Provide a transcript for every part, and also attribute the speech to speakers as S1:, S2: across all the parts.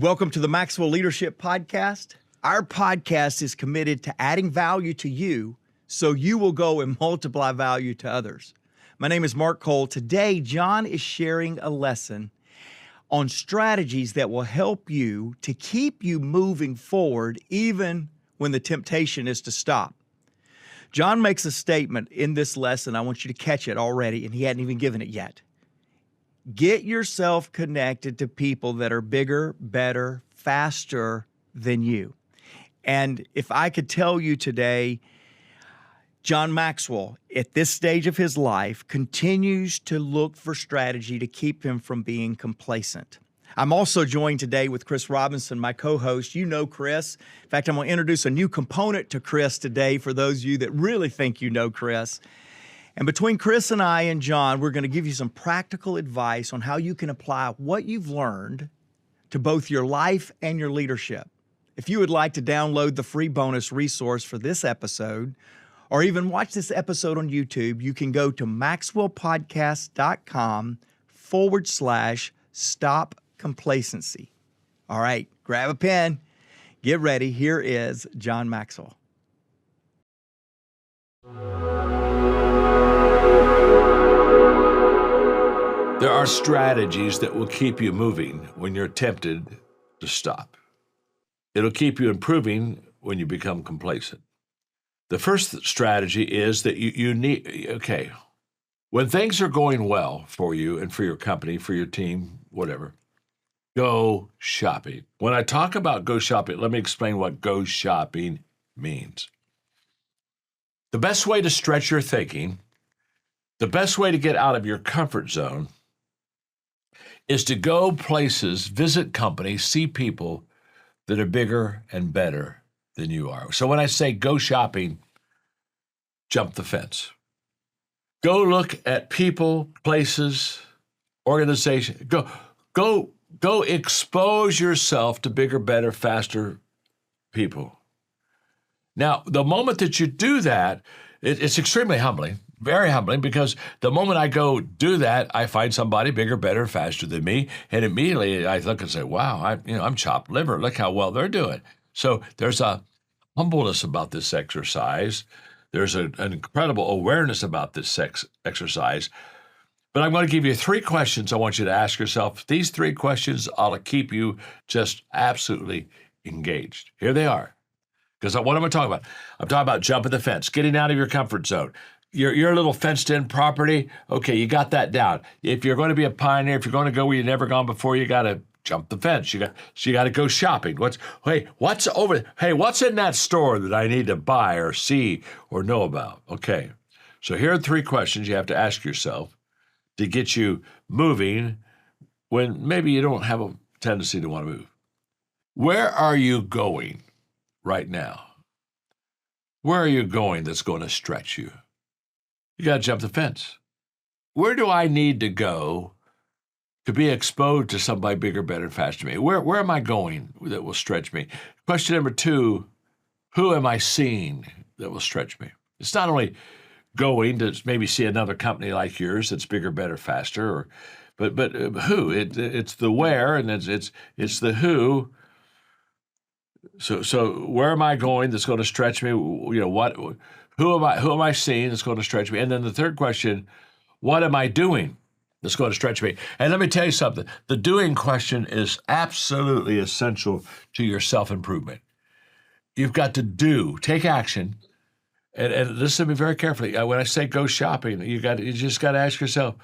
S1: Welcome to the Maxwell Leadership Podcast. Our podcast is committed to adding value to you so you will go and multiply value to others. My name is Mark Cole. Today, John is sharing a lesson on strategies that will help you to keep you moving forward even when the temptation is to stop. John makes a statement in this lesson. I want you to catch it already, and he hadn't even given it yet. Get yourself connected to people that are bigger, better, faster than you. And if I could tell you today, John Maxwell, at this stage of his life, continues to look for strategy to keep him from being complacent. I'm also joined today with Chris Robinson, my co-host. You know Chris. In fact, I'm going to introduce a new component to Chris today for those of you that really think you know Chris. And between Chris and I and John, we're going to give you some practical advice on how you can apply what you've learned to both your life and your leadership. If you would like to download the free bonus resource for this episode, or even watch this episode on YouTube, you can go to maxwellpodcast.com/stop complacency. All right, grab a pen, get ready. Here is John Maxwell.
S2: There are strategies that will keep you moving when you're tempted to stop. It'll keep you improving when you become complacent. The first strategy is that you need, when things are going well for you and for your company, for your team, whatever, go shopping. When I talk about go shopping, let me explain what go shopping means. The best way to stretch your thinking, the best way to get out of your comfort zone is to go places, visit companies, see people that are bigger and better than you are. So when I say go shopping, jump the fence. Go look at people, places, organizations. Go expose yourself to bigger, better, faster people. Now, the moment that you do that, it's extremely humbling. Very humbling, because the moment I go do that, I find somebody bigger, better, faster than me, and immediately I look and say, "Wow, I'm chopped liver. Look how well they're doing." So there's a humbleness about this exercise. There's an incredible awareness about this exercise. But I'm going to give you 3 questions I want you to ask yourself. These 3 questions ought to keep you just absolutely engaged. Here they are. Because what am I talking about? I'm talking about jumping the fence, getting out of your comfort zone. Your little fenced-in property, okay, you got that down. If you're going to be a pioneer, if you're going to go where you've never gone before, you got to jump the fence. You got to go shopping. What's in that store that I need to buy or see or know about? Okay, so here are 3 questions you have to ask yourself to get you moving when maybe you don't have a tendency to want to move. Where are you going right now? Where are you going that's going to stretch you? You got to jump the fence. Where do I need to go to be exposed to somebody bigger, better, faster than me? Where am I going that will stretch me? Question number 2, who am I seeing that will stretch me? It's not only going to maybe see another company like yours that's bigger, better, faster, but who? It's the where, and it's the who. So where am I going that's going to stretch me? What? Who am I seeing that's going to stretch me? And then the third question, what am I doing that's going to stretch me? And let me tell you something. The doing question is absolutely essential to your self-improvement. You've got to do, take action, and listen to me very carefully. When I say go shopping, you just got to ask yourself,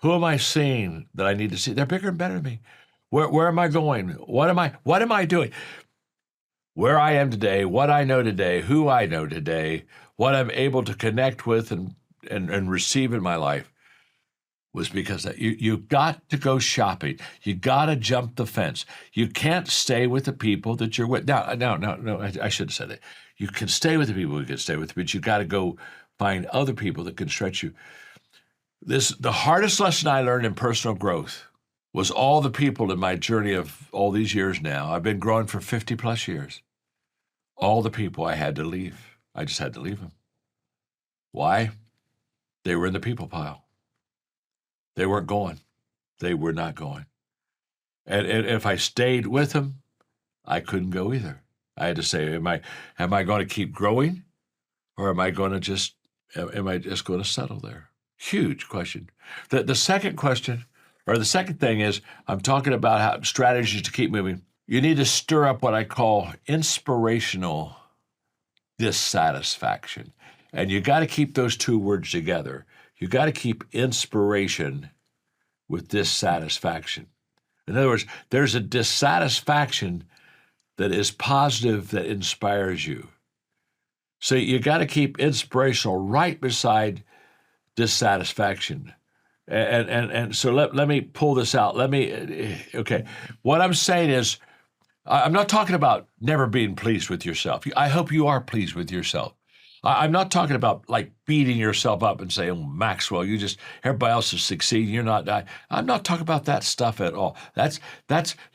S2: who am I seeing that I need to see? They're bigger and better than me. Where am I going? What am I doing? Where I am today, what I know today, who I know today, what I'm able to connect with and receive in my life was because you got to go shopping. You got to jump the fence. You can't stay with the people that you're with. No, I should have said it. You can stay with the people you can stay with, but you got to go find other people that can stretch you. The hardest lesson I learned in personal growth was all the people in my journey of all these years now. I've been growing for 50 plus years. All the people I had to leave. I just had to leave them. Why? They were in the people pile. They weren't going. They were not going. And if I stayed with them, I couldn't go either. I had to say, am I going to keep growing, or am I just going to settle there? Huge question. The second question, or the second thing is, I'm talking about how strategies to keep moving. You need to stir up what I call inspirational dissatisfaction. And you got to keep those two words together. You got to keep inspiration with dissatisfaction. In other words, there's a dissatisfaction that is positive, that inspires you. So you got to keep inspirational right beside dissatisfaction. And so let me pull this out. Okay. What I'm saying is, I'm not talking about never being pleased with yourself. I hope you are pleased with yourself. I'm not talking about like beating yourself up and saying, oh, Maxwell, everybody else is succeeding. You're not. I'm not talking about that stuff at all.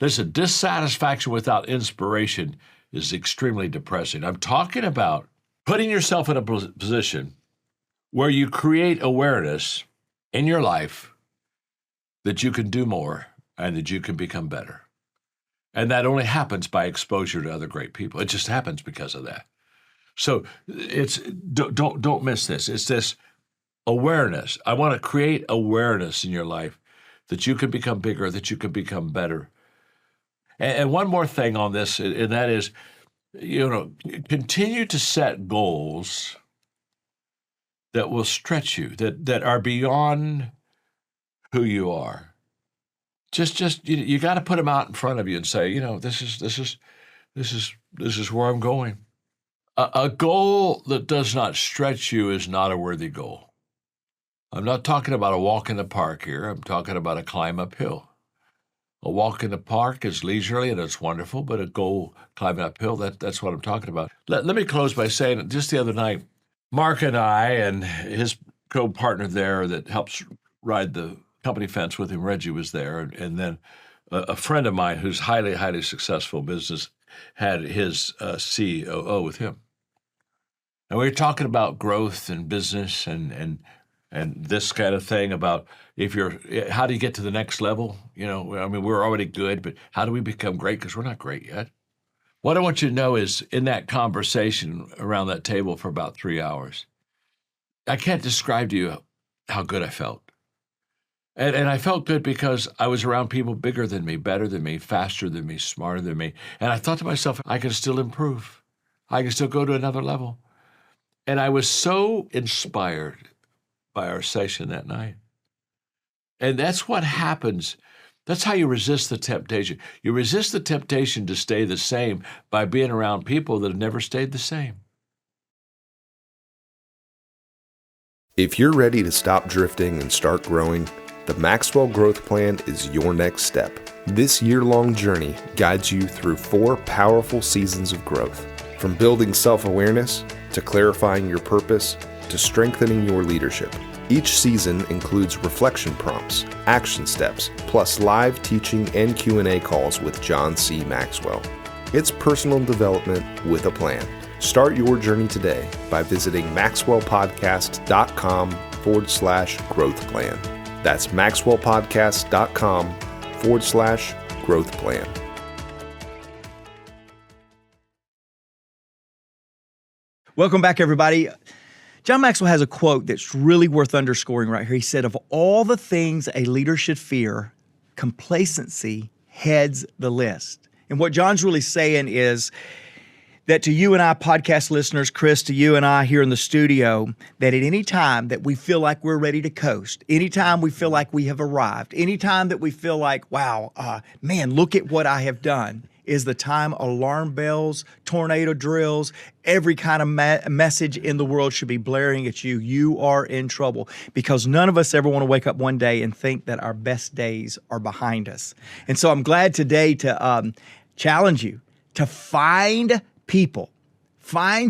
S2: Listen, dissatisfaction without inspiration is extremely depressing. I'm talking about putting yourself in a position where you create awareness in your life that you can do more and that you can become better. And that only happens by exposure to other great people. It just happens because of that. So don't miss this. It's this awareness. I want to create awareness in your life that you can become bigger, that you can become better. And one more thing on this, and that is, continue to set goals that will stretch you, that are beyond who you are. Just you got to put them out in front of you and say, this is where I'm going. A goal that does not stretch you is not a worthy goal. I'm not talking about a walk in the park here. I'm talking about a climb uphill. A walk in the park is leisurely and it's wonderful, but a goal climbing uphill, that's what I'm talking about. Let me close by saying that just the other night, Mark and I and his co-partner there that helps ride the company fence with him, Reggie, was there. And then a friend of mine who's highly, highly successful business had his COO with him. And we were talking about growth and business and this kind of thing about how do you get to the next level? We're already good, but how do we become great? Because we're not great yet. What I want you to know is in that conversation around that table for about 3 hours, I can't describe to you how good I felt. And I felt good because I was around people bigger than me, better than me, faster than me, smarter than me. And I thought to myself, I can still improve. I can still go to another level. And I was so inspired by our session that night. And that's what happens. That's how you resist the temptation. You resist the temptation to stay the same by being around people that have never stayed the same.
S3: If you're ready to stop drifting and start growing, the Maxwell Growth Plan is your next step. This year-long journey guides you through 4 powerful seasons of growth, from building self-awareness to clarifying your purpose to strengthening your leadership. Each season includes reflection prompts, action steps, plus live teaching and Q&A calls with John C. Maxwell. It's personal development with a plan. Start your journey today by visiting maxwellpodcast.com/growth plan. That's maxwellpodcast.com/growth plan.
S1: Welcome back, everybody. John Maxwell has a quote that's really worth underscoring right here. He said, of all the things a leader should fear, complacency heads the list. And what John's really saying is that to you and I, podcast listeners, Chris, to you and I here in the studio, that at any time that we feel like we're ready to coast, anytime we feel like we have arrived, anytime that we feel like, wow, man, look at what I have done, is the time alarm bells, tornado drills, every kind of message in the world should be blaring at you. You are in trouble, because none of us ever want to wake up one day and think that our best days are behind us. And so I'm glad today to challenge you to find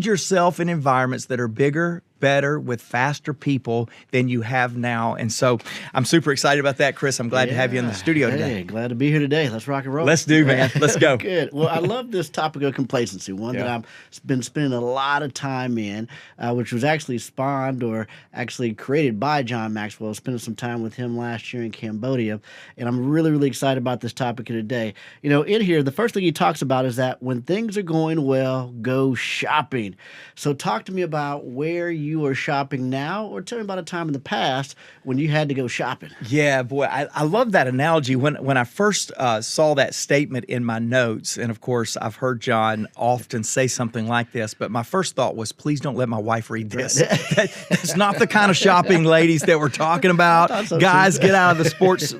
S1: yourself in environments that are bigger better with faster people than you have now. And so I'm super excited about that, Chris. I'm glad to have you in the studio today.
S4: Hey, glad to be here today. Let's rock and roll.
S1: Let's do, man. Let's go.
S4: Good. Well, I love this topic of complacency, one that I've been spending a lot of time in, which was actually spawned or actually created by John Maxwell. Spending some time with him last year in Cambodia. And I'm really, really excited about this topic of today. You know, in here, the first thing he talks about is that when things are going well, go shopping. So talk to me about where you are shopping now, or tell me about a time in the past when you had to go shopping.
S1: Yeah, boy, I love that analogy. When I first saw that statement in my notes, and of course, I've heard John often say something like this, but my first thought was, please don't let my wife read this. That's not the kind of shopping, ladies, that we're talking about. Guys, get out of the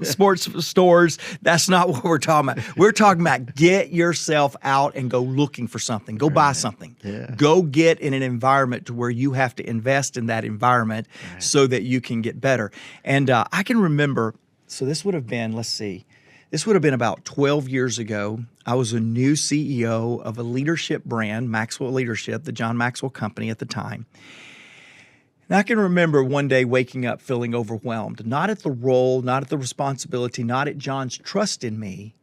S1: sports stores. That's not what we're talking about. We're talking about get yourself out and go looking for something. Go buy something.
S4: Yeah.
S1: Go get in an environment to where you have to invest in that environment so that you can get better. And I can remember, so this would have been, this would have been about 12 years ago. I was a new CEO of a leadership brand, Maxwell Leadership, the John Maxwell company at the time. And I can remember one day waking up feeling overwhelmed, not at the role, not at the responsibility, not at John's trust in me,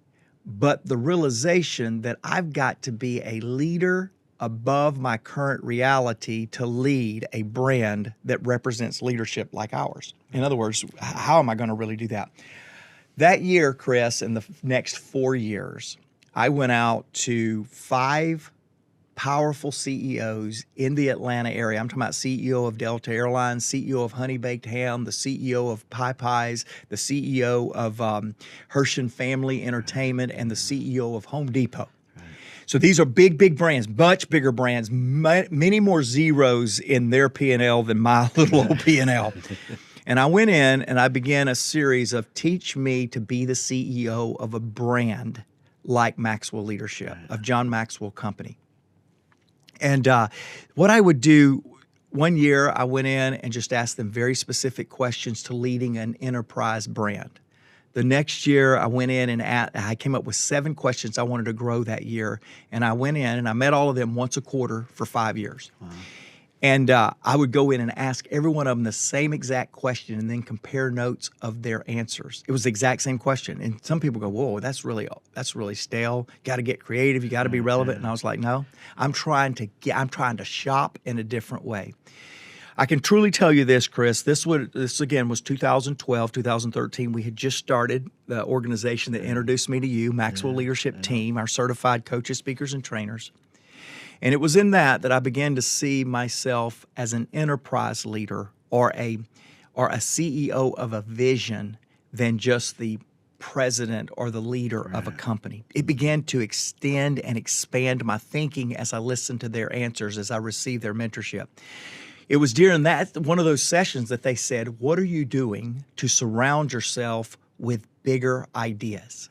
S1: but the realization that I've got to be a leader above my current reality to lead a brand that represents leadership like ours. In other words, how am I going to really do that? That year, Chris, in the next 4 years, I went out to 5 powerful CEOs in the Atlanta area. I'm talking about CEO of Delta Airlines, CEO of Honey Baked Ham, the CEO of Pie Pies, the CEO of Hershon Family Entertainment, and the CEO of Home Depot. So these are big, big brands, much bigger brands, many more zeros in their P&L than my little old P&L. And I went in and I began a series of teach me to be the CEO of a brand like Maxwell Leadership, of John Maxwell Company. And what I would do, one year I went in and just asked them very specific questions to leading an enterprise brand. The next year I went in and I came up with 7 questions I wanted to grow that year. And I went in and I met all of them once a quarter for 5 years. Wow. And I would go in and ask every one of them the same exact question and then compare notes of their answers. It was the exact same question. And some people go, whoa, that's really stale. Got to get creative. You got to be relevant. And I was like, no, I'm trying to shop in a different way. I can truly tell you this, Chris. This again was 2012, 2013. We had just started the organization that introduced me to you, Maxwell Leadership Team, our certified coaches, speakers, and trainers. And it was in that I began to see myself as an enterprise leader or a CEO of a vision than just the president or the leader of a company. It began to extend and expand my thinking as I listened to their answers, as I received their mentorship. It was during one of those sessions that they said, what are you doing to surround yourself with bigger ideas?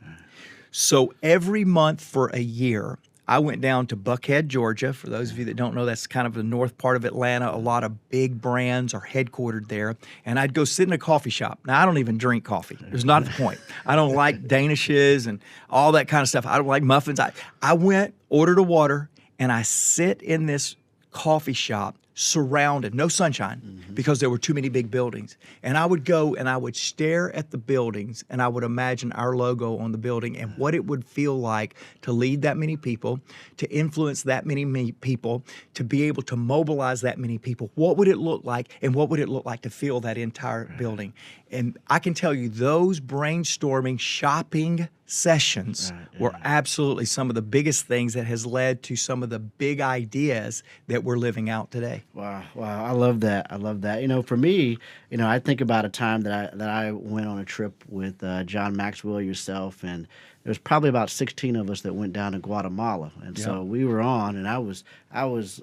S1: So every month for a year, I went down to Buckhead, Georgia. For those of you that don't know, that's kind of the north part of Atlanta. A lot of big brands are headquartered there. And I'd go sit in a coffee shop. Now, I don't even drink coffee. It was not the point. I don't like Danishes and all that kind of stuff. I don't like muffins. I went, ordered a water, and I sit in this coffee shop surrounded, no sunshine, because there were too many big buildings. And I would go and I would stare at the buildings and I would imagine our logo on the building and what it would feel like to lead that many people, to influence that many people, to be able to mobilize that many people. What would it look like, and what would it look like to fill that entire building? And I can tell you those brainstorming, shopping sessions were absolutely some of the biggest things that has led to some of the big ideas that we're living out today.
S4: Wow. I love that. You know, for me, you know, I think about a time that I went on a trip with John Maxwell, yourself, and there was probably about 16 of us that went down to Guatemala. And so we were on, and I was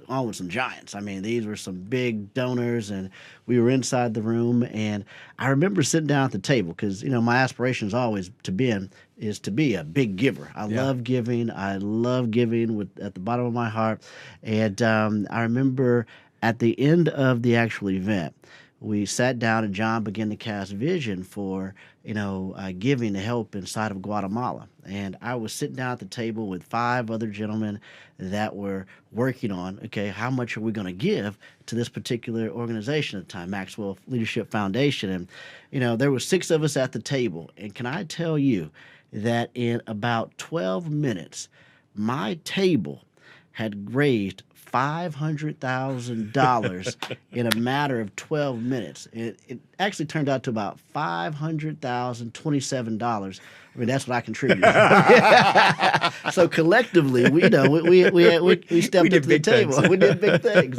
S4: on with some giants. I mean, these were some big donors, and we were inside the room. And I remember sitting down at the table because, you know, my aspiration is always to be a big giver. I love giving. I love giving at the bottom of my heart. And I remember at the end of the actual event, we sat down and John began to cast vision for, giving to help inside of Guatemala. And I was sitting down at the table with 5 other gentlemen that were working on, okay, how much are we going to give to this particular organization at the time, Maxwell Leadership Foundation. And, there were 6 of us at the table. And can I tell you that in about 12 minutes, my table had raised $500,000 in a matter of 12 minutes. It actually turned out to about $500,027. I mean, that's what I contributed. So collectively, we stepped up to the table. We did big things.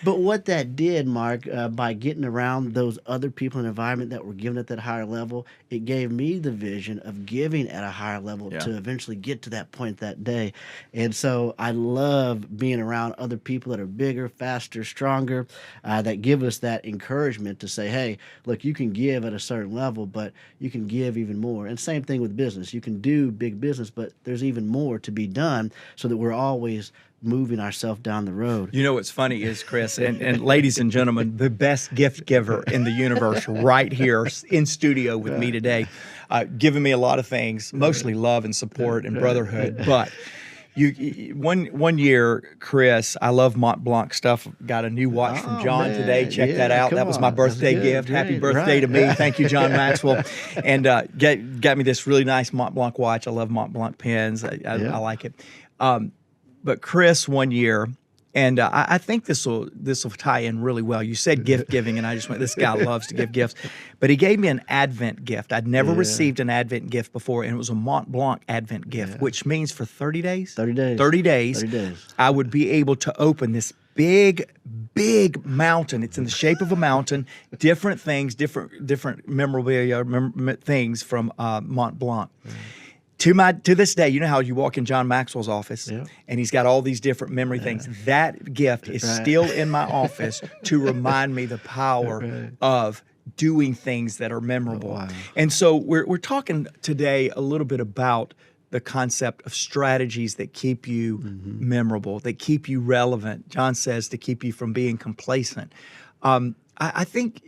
S4: But what that did, Mark, by getting around those other people in the environment that were giving at that higher level, it gave me the vision of giving at a higher level to eventually get to that point that day. And so I love being around other people that are bigger, faster, stronger, that give us that encouragement to say, hey, look, you can give at a certain level, but you can give even more. And same thing with business. You can do big business, but there's even more to be done so that we're always moving ourselves down the road.
S1: You know what's funny is, Chris, and ladies and gentlemen, the best gift giver in the universe right here in studio with me today, giving me a lot of things, mostly love and support and brotherhood. But one year, Chris, I love Mont Blanc stuff. Got a new watch from John today. Check that out. That was my birthday gift. Happy birthday to me. Thank you, John Maxwell. And got me this really nice Mont Blanc watch. I love Mont Blanc pens. I like it. But Chris, one year, and I think this will tie in really well. You said gift giving, and I just went, this guy loves to give gifts. But he gave me an Advent gift. I'd never received an Advent gift before, and it was a Mont Blanc Advent gift, which means for 30 days?
S4: 30 days.
S1: 30 days. 30 days. I would be able to open this big mountain. It's in the shape of a mountain, different things, different memorabilia, things from Mont Blanc. To this day, you know how you walk in John Maxwell's office and he's got all these different memory things. That gift is still in my office to remind me the power of doing things that are memorable. Oh, wow. And so we're talking today a little bit about the concept of strategies that keep you memorable, that keep you relevant. John says to keep you from being complacent. I think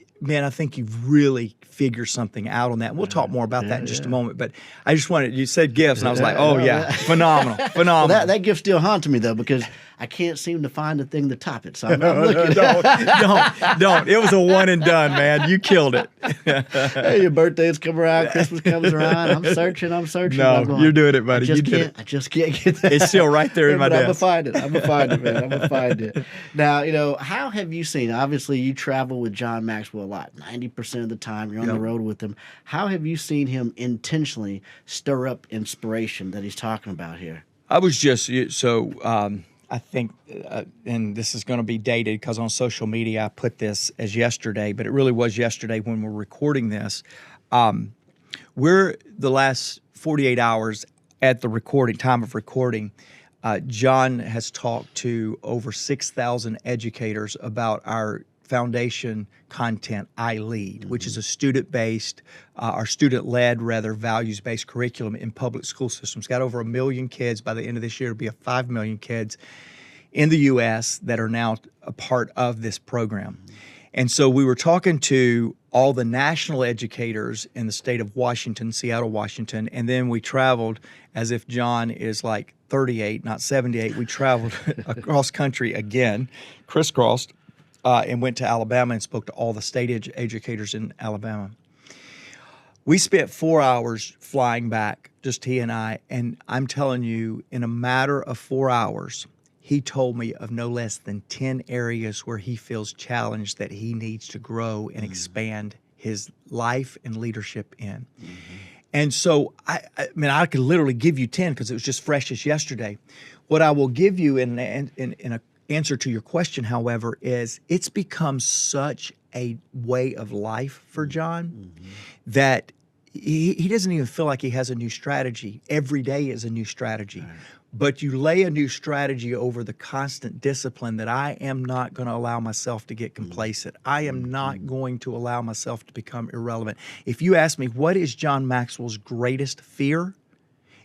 S1: you've really figured something out on that. And we'll talk more about that in just a moment. But I just wanted, you said gifts, and I was like, phenomenal.
S4: Well, that gift still haunts me, though, because I can't seem to find a thing to top it. So I'm looking.
S1: Don't. It was a one and done, man. You killed it.
S4: Hey, your birthdays come around, Christmas comes around. I'm searching.
S1: No, you're doing it, buddy.
S4: I just can't get that.
S1: It's still right there in my desk.
S4: I'm gonna find it, man. I'm gonna find it. Now, how have you seen? Obviously, you travel with John Maxwell a lot. 90% of the time, you're on the road with him. How have you seen him intentionally stir up inspiration that he's talking about here?
S1: I was just I think, and this is going to be dated because on social media I put this as yesterday, but it really was yesterday when we're recording this. We're the last 48 hours at the time of recording. John has talked to over 6,000 educators about our foundation content, I Lead, which is a student-based, values-based curriculum in public school systems. Got over 1 million kids by the end of this year. It'll be 5 million kids in the U.S. that are now a part of this program. And so we were talking to all the national educators in the state of Washington, Seattle, Washington, and then we traveled, as if John is like 38, not 78. We traveled across country again, crisscrossed, and went to Alabama and spoke to all the state educators in Alabama. We spent 4 hours flying back, just he and I, and I'm telling you, in a matter of 4 hours, he told me of no less than 10 areas where he feels challenged that he needs to grow and expand his life and leadership in. And so, I could literally give you 10 because it was just fresh as yesterday. What I will give you in a answer to your question, however, is it's become such a way of life for John that he doesn't even feel like he has a new strategy. Every day is a new strategy. Right. But you lay a new strategy over the constant discipline that I am not going to allow myself to get complacent. I am not going to allow myself to become irrelevant. If you ask me, what is John Maxwell's greatest fear?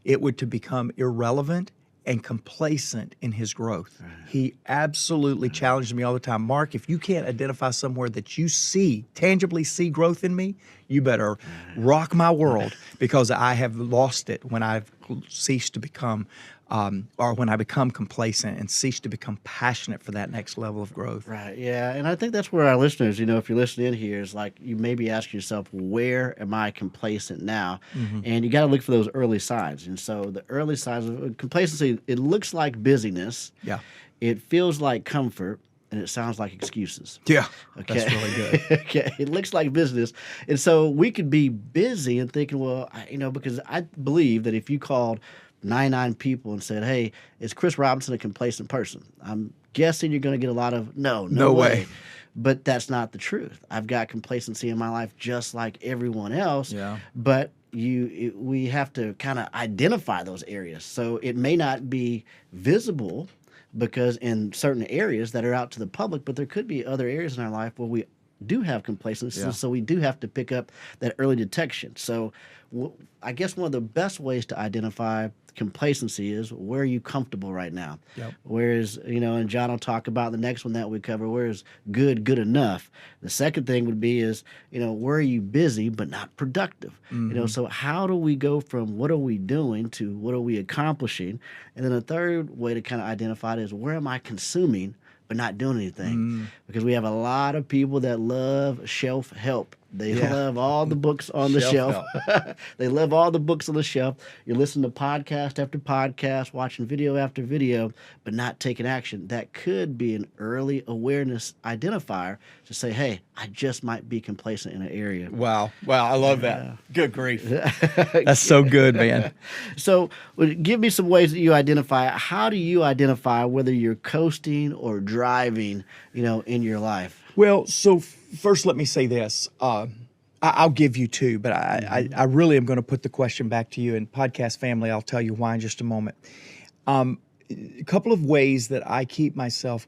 S1: It would to become irrelevant and complacent in his growth. He absolutely challenged me all the time. Mark, if you can't identify somewhere that you tangibly see growth in me, you better rock my world, because I have lost it when I've ceased to become, or when I become complacent and cease to become passionate for that next level of growth.
S4: Right. Yeah. And I think that's where our listeners, if you're listening in here, is like you maybe ask yourself, where am I complacent now? And you got to look for those early signs. And so the early signs of complacency, it looks like busyness.
S1: Yeah.
S4: It feels like comfort. And it sounds like excuses.
S1: Yeah.
S4: Okay.
S1: That's really good.
S4: Okay. It looks like business. And so we could be busy and thinking, well, because I believe that if you called 99 people and said, hey, is Chris Robinson a complacent person? I'm guessing you're going to get a lot of no way. But that's not the truth. I've got complacency in my life just like everyone else.
S1: Yeah.
S4: But we have to kind of identify those areas. So it may not be visible, because in certain areas that are out to the public, but there could be other areas in our life where we do have complacency.
S1: Yeah.
S4: So we do have to pick up that early detection. So I guess one of the best ways to identify complacency is, where are you comfortable right now?
S1: Yep.
S4: Whereas, and John will talk about the next one that we cover, where is good enough? The second thing would be is, where are you busy but not productive? So how do we go from what are we doing to what are we accomplishing? And then a third way to kind of identify it is, where am I consuming but not doing anything? Because we have a lot of people that love shelf help. They love all the books on the shelf. They love all the books on the shelf. You listen to podcast after podcast, watching video after video, but not taking action. That could be an early awareness identifier to say, hey, I just might be complacent in an area.
S1: Wow. I love that. Good grief. That's so good, man.
S4: So give me some ways that you identify. How do you identify whether you're coasting or driving, in your life?
S1: Well, so first let me say this. I'll give you two, but I really am going to put the question back to you. And podcast family, I'll tell you why in just a moment. A couple of ways that I keep myself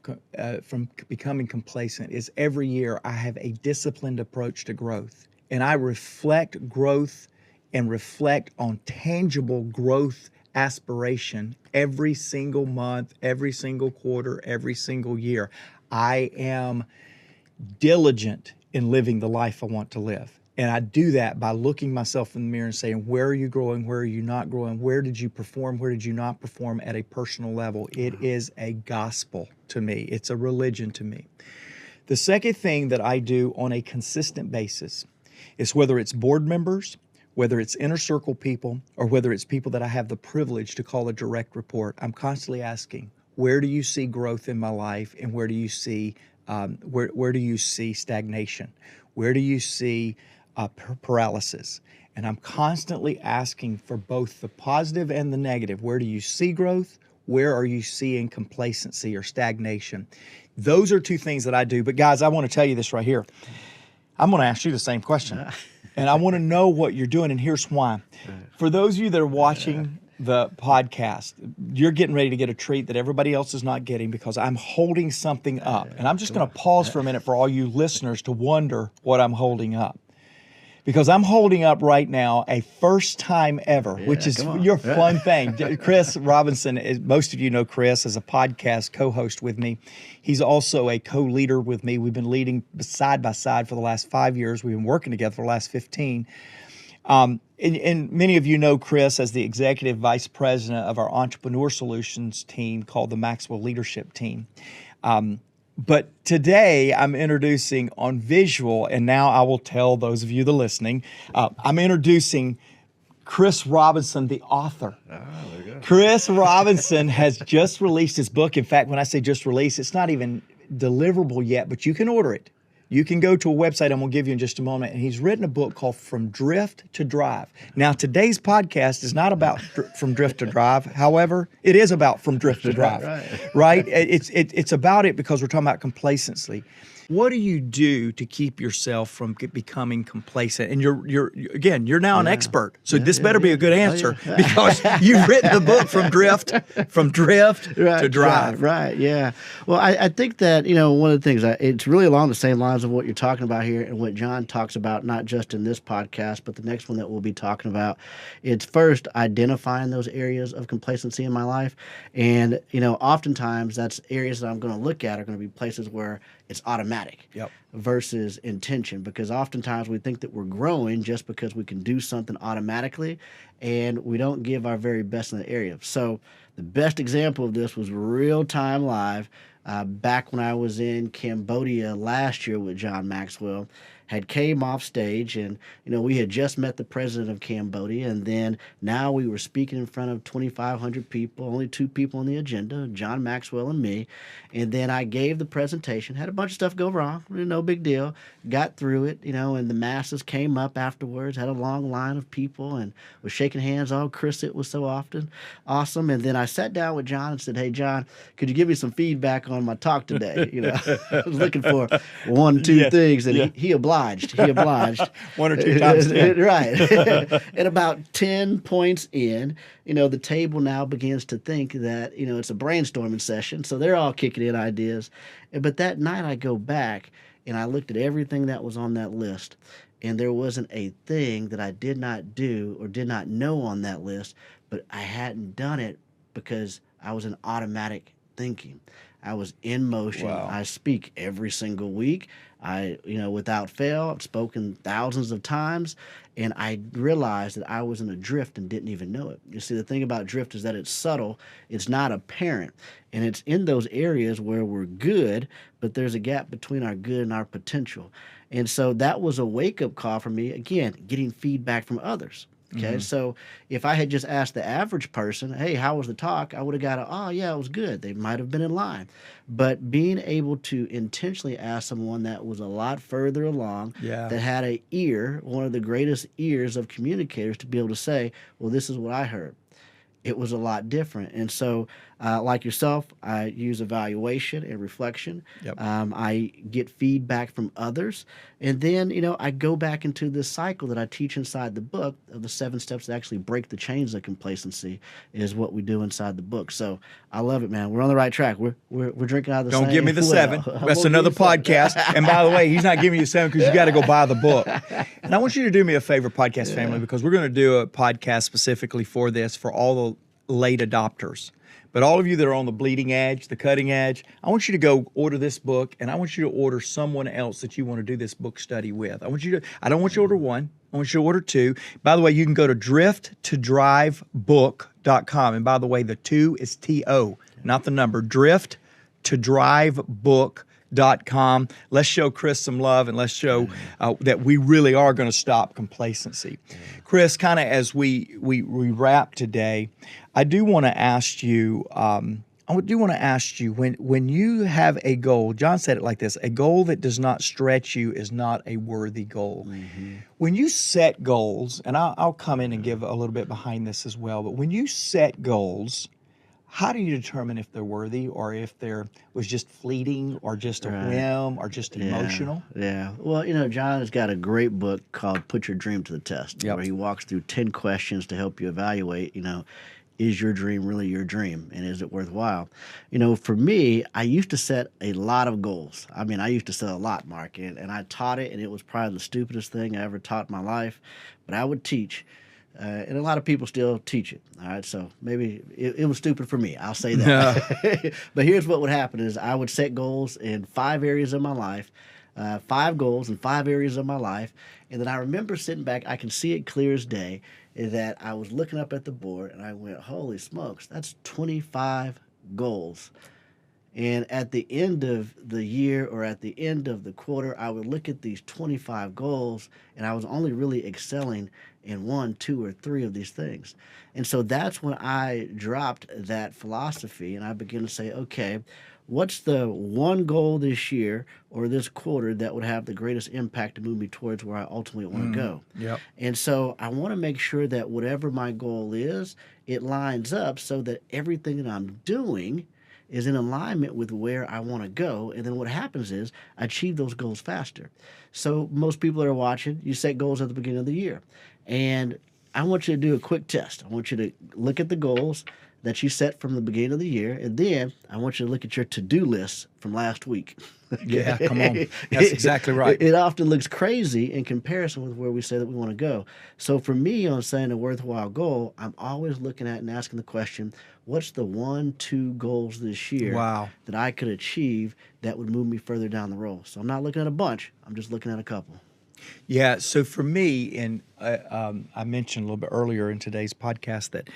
S1: from becoming complacent is every year I have a disciplined approach to growth. And I reflect growth and reflect on tangible growth aspiration every single month, every single quarter, every single year. I am diligent in living the life I want to live. And I do that by looking myself in the mirror and saying, where are you growing? Where are you not growing? Where did you perform? Where did you not perform at a personal level? It is a gospel to me. It's a religion to me. The second thing that I do on a consistent basis is, whether it's board members, whether it's inner circle people, or whether it's people that I have the privilege to call a direct report, I'm constantly asking, where do you see growth in my life, and where do you see where do you see stagnation? Where do you see paralysis? And I'm constantly asking for both the positive and the negative. Where do you see growth? Where are you seeing complacency or stagnation? Those are two things that I do. But guys, I want to tell you this right here. I'm going to ask you the same question. And I want to know what you're doing, and here's why. For those of you that are watching the podcast, you're getting ready to get a treat that everybody else is not getting, because I'm holding something up. And I'm just going to pause for a minute for all you listeners to wonder what I'm holding up. Because I'm holding up right now a first time ever, which is your fun thing. Chris Robinson, most of you know Chris as a podcast co-host with me. He's also a co-leader with me. We've been leading side by side for the last 5 years. We've been working together for the last 15. And many of you know Chris as the executive vice president of our entrepreneur solutions team called the Maxwell Leadership Team. But today I'm introducing on visual, and now I will tell those of you that are listening, I'm introducing Chris Robinson, the author.
S4: There you go.
S1: Chris Robinson has just released his book. In fact, when I say just released, it's not even deliverable yet, but you can order it. You can go to a website I'm going to give you in just a moment, and he's written a book called From Drift to Drive. Now, today's podcast is not about From Drift to Drive. However, it is about From Drift to Drive, right? It's about it because we're talking about complacency. What do you do to keep yourself from becoming complacent? And you're now an expert, so this better be a good answer because you've written the book from drift to drive.
S4: Right. Yeah. Well, I think that, one of the things, it's really along the same lines of what you're talking about here and what John talks about, not just in this podcast, but the next one that we'll be talking about. It's first identifying those areas of complacency in my life. And, oftentimes that's areas that I'm going to look at are going to be places where it's automatic versus intention, because oftentimes we think that we're growing just because we can do something automatically, and we don't give our very best in the area. So the best example of this was real time live back when I was in Cambodia last year with John Maxwell. Had came off stage, and we had just met the president of Cambodia, and then now we were speaking in front of 2,500 people, only 2 people on the agenda, John Maxwell and me. And then I gave the presentation, had a bunch of stuff go wrong, no big deal, got through it, and the masses came up afterwards, had a long line of people, and was shaking hands. Oh, Chris, it was so awesome. And then I sat down with John and said, hey, John, could you give me some feedback on my talk today? I was looking for 1, 2 things, and he obliged. He obliged.
S1: 1 or 2 times.
S4: Right. At about 10 points in, the table now begins to think that, it's a brainstorming session. So they're all kicking in ideas. But that night I go back and I looked at everything that was on that list. And there wasn't a thing that I did not do or did not know on that list, but I hadn't done it because I was in automatic thinking. I was in motion.
S1: Wow.
S4: I speak every single week. I, without fail, I've spoken thousands of times, and I realized that I was in a drift and didn't even know it. You see, the thing about drift is that it's subtle, it's not apparent, and it's in those areas where we're good, but there's a gap between our good and our potential. And so that was a wake-up call for me, again, getting feedback from others. Okay, so if I had just asked the average person, hey, how was the talk? I would have got oh, yeah, it was good. They might have been in line. But being able to intentionally ask someone that was a lot further along, that had an ear, one of the greatest ears of communicators, to be able to say, well, this is what I heard. It was a lot different. And so, like yourself, I use evaluation and reflection. I get feedback from others. And then, I go back into this cycle that I teach inside the book of the 7 steps that actually break the chains of complacency is what we do inside the book. So I love it, man. We're on the right track. We're drinking out of the same
S1: Don't give me the
S4: well.
S1: 7. That's another podcast. And by the way, he's not giving you 7 because you got to go buy the book. And I want you to do me a favor, podcast family, because we're going to do a podcast specifically for this, for all the late adopters. But all of you that are on the bleeding edge, the cutting edge, I want you to go order this book, and I want you to order someone else that you want to do this book study with. I don't want you to order 1. I want you to order 2. By the way, you can go to drifttodrivebook.com. And by the way, the 2 is T-O, not the number. Drifttodrivebook.com. Let's show Chris some love, and let's show that we really are going to stop complacency. Chris, kind of as we wrap today, I do want to ask you, when you have a goal, John said it like this, a goal that does not stretch you is not a worthy goal. When you set goals, and I'll come in and give a little bit behind this as well, but when you set goals, how do you determine if they're worthy or if there was just fleeting or just a whim or just emotional?
S4: Yeah. Well, John has got a great book called Put Your Dream to the Test, where he walks through 10 questions to help you evaluate, is your dream really your dream, and is it worthwhile? For me, I used to set a lot of goals. I mean, I used to set a lot, Mark, and I taught it, and it was probably the stupidest thing I ever taught in my life, but I would teach. And a lot of people still teach it. All right, so maybe it was stupid for me. I'll say that. But here's what would happen is I would set goals in 5 areas of my life, 5 goals in 5 areas of my life. And then I remember sitting back, I can see it clear as day, that I was looking up at the board and I went, holy smokes, that's 25 goals. And at the end of the year or at the end of the quarter, I would look at these 25 goals, and I was only really excelling in 1, 2, or 3 of these things. And so that's when I dropped that philosophy, and I began to say, okay, what's the one goal this year or this quarter that would have the greatest impact to move me towards where I ultimately want to go? And so I want to make sure that whatever my goal is, it lines up so that everything that I'm doing is in alignment with where I want to go. And then what happens is I achieve those goals faster. So most people that are watching, you set goals at the beginning of the year. And I want you to do a quick test. I want you to look at the goals that you set from the beginning of the year, and then I want you to look at your to-do list from last week.
S1: Yeah, come on. That's exactly right.
S4: It often looks crazy in comparison with where we say that we want to go. So for me, on setting a worthwhile goal, I'm always looking at and asking the question, what's the 1-2 goals this year that I could achieve that would move me further down the road? So I'm not looking at a bunch. I'm just looking at a couple.
S1: Yeah, so for me, and I mentioned a little bit earlier in today's podcast that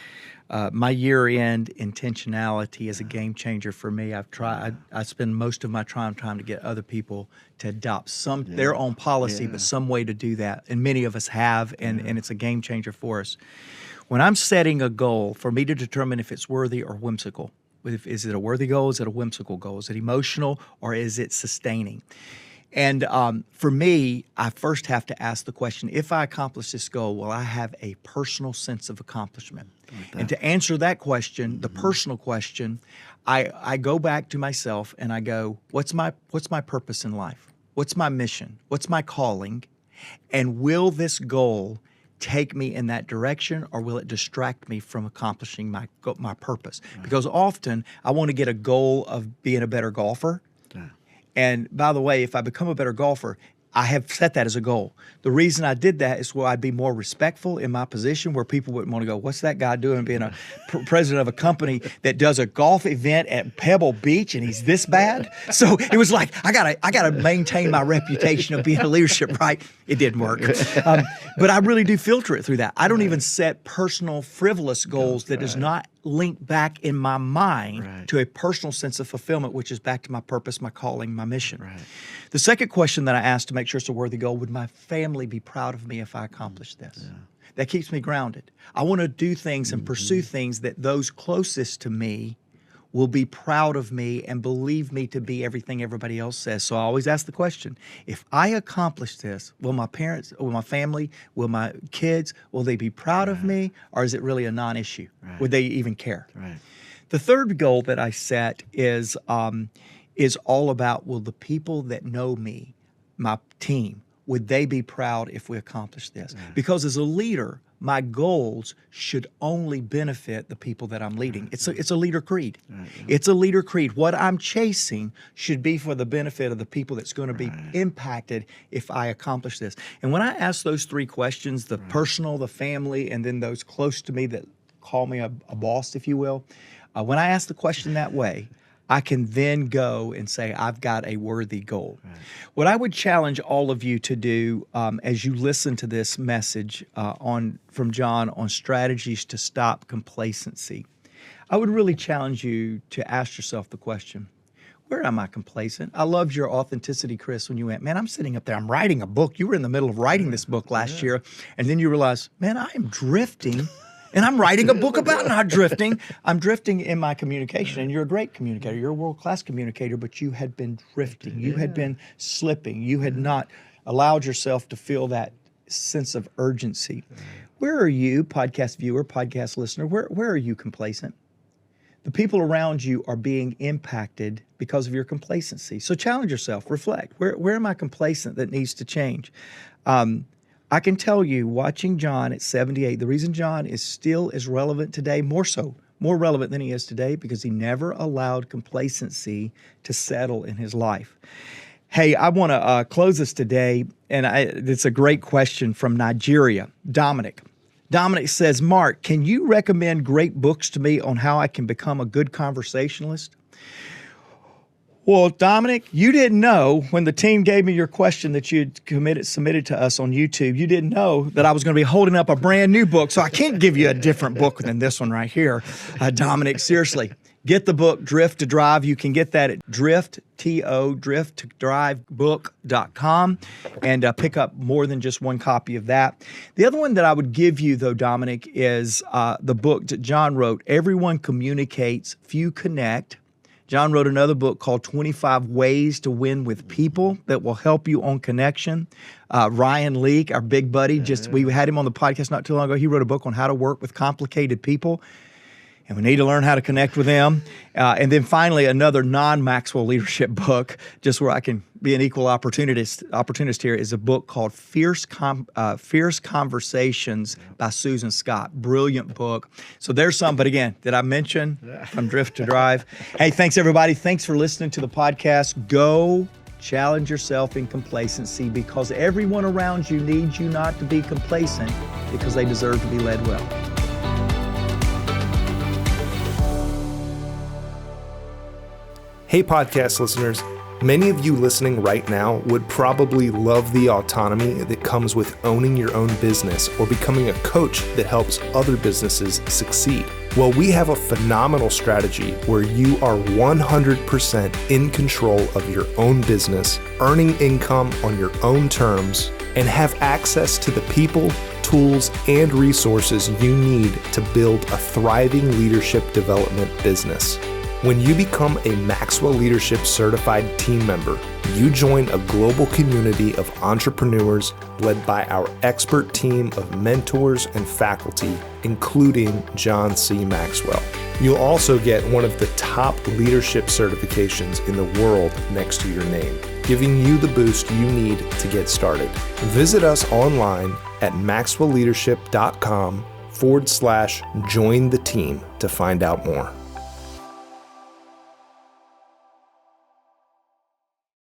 S1: my year-end intentionality is a game changer for me. I spend most of my time trying to get other people to adopt their own policy, but some way to do that, and many of us have, and it's a game changer for us. When I'm setting a goal, for me to determine if it's worthy or whimsical, is it a worthy goal, is it a whimsical goal, is it emotional, or is it sustaining? And for me, I first have to ask the question, if I accomplish this goal, will I have a personal sense of accomplishment? And to answer that question, the personal question, I go back to myself and I go, what's my purpose in life? What's my mission? What's my calling? And will this goal take me in that direction, or will it distract me from accomplishing my purpose? Because often I want to get a goal of being a better golfer. And by the way, if I become a better golfer, I have set that as a goal. The reason I did that is where I'd be more respectful in my position, where people wouldn't want to go, what's that guy doing being a president of a company that does a golf event at Pebble Beach and he's this bad? So it was like, I gotta maintain my reputation of being a leadership, right? It didn't work. But I really do filter it through that. I don't even set personal frivolous goals that does not link back in my mind to a personal sense of fulfillment, which is back to my purpose, my calling, my mission. The second question that I asked to make sure it's a worthy goal, would my family be proud of me if I accomplish this? That keeps me grounded. I want to do things and pursue things that those closest to me will be proud of me and believe me to be everything everybody else says. So I always ask the question, if I accomplish this, will my parents, will my family, will my kids, will they be proud of me, or is it really a non-issue? Would they even care? The third goal that I set is all about, will the people that know me, my team, would they be proud if we accomplish this? Because as a leader, my goals should only benefit the people that I'm leading. It's a leader creed. It's a leader creed. What I'm chasing should be for the benefit of the people that's going to be impacted if I accomplish this. And when I ask those three questions, the personal, the family, and then those close to me that call me a boss, if you will, when I ask the question that way, I can then go and say, I've got a worthy goal. What I would challenge all of you to do as you listen to this message from John on strategies to stop complacency, I would really challenge you to ask yourself the question, where am I complacent? I loved your authenticity, Chris, when you went, man, I'm sitting up there, I'm writing a book. You were in the middle of writing this book last year, and then you realize, man, I am drifting. And I'm writing a book about not drifting. I'm drifting in my communication, and you're a great communicator. You're a world-class communicator, but you had been drifting. You had been slipping. You had not allowed yourself to feel that sense of urgency. Where are you, podcast viewer, podcast listener, where are you complacent? The people around you are being impacted because of your complacency. So challenge yourself, reflect. Where am I complacent that needs to change? I can tell you, watching John at 78, the reason John is still as relevant today, more relevant than he is today, because he never allowed complacency to settle in his life. Hey, I want to close this today, and it's a great question from Nigeria, Dominic. Dominic says, Mark, can you recommend great books to me on how I can become a good conversationalist? Well, Dominic, you didn't know when the team gave me your question that you had submitted to us on YouTube, you didn't know that I was going to be holding up a brand new book. So I can't give you a different book than this one right here. Dominic, seriously, get the book, Drift to Drive. You can get that at drifttodrivebook.com and pick up more than just one copy of that. The other one that I would give you, though, Dominic, is the book that John wrote, Everyone Communicates, Few Connect. John wrote another book called 25 Ways to Win with People that will help you on connection. Ryan Leake, our big buddy, we had him on the podcast not too long ago. He wrote a book on how to work with complicated people. and we need to learn how to connect with them. And then finally, another non-Maxwell leadership book, just where I can be an equal opportunist here, is a book called Fierce Conversations by Susan Scott. Brilliant book. So there's some, but again, did I mention from Drift to Drive? Hey, thanks everybody. Thanks for listening to the podcast. Go challenge yourself in complacency, because everyone around you needs you not to be complacent, because they deserve to be led well.
S3: Hey, podcast listeners. Many of you listening right now would probably love the autonomy that comes with owning your own business or becoming a coach that helps other businesses succeed. Well, we have a phenomenal strategy where you are 100% in control of your own business, earning income on your own terms, and have access to the people, tools, and resources you need to build a thriving leadership development business. When you become a Maxwell Leadership Certified team member, you join a global community of entrepreneurs led by our expert team of mentors and faculty, including John C. Maxwell. You'll also get one of the top leadership certifications in the world next to your name, giving you the boost you need to get started. Visit us online at maxwellleadership.com/join the team to find out more.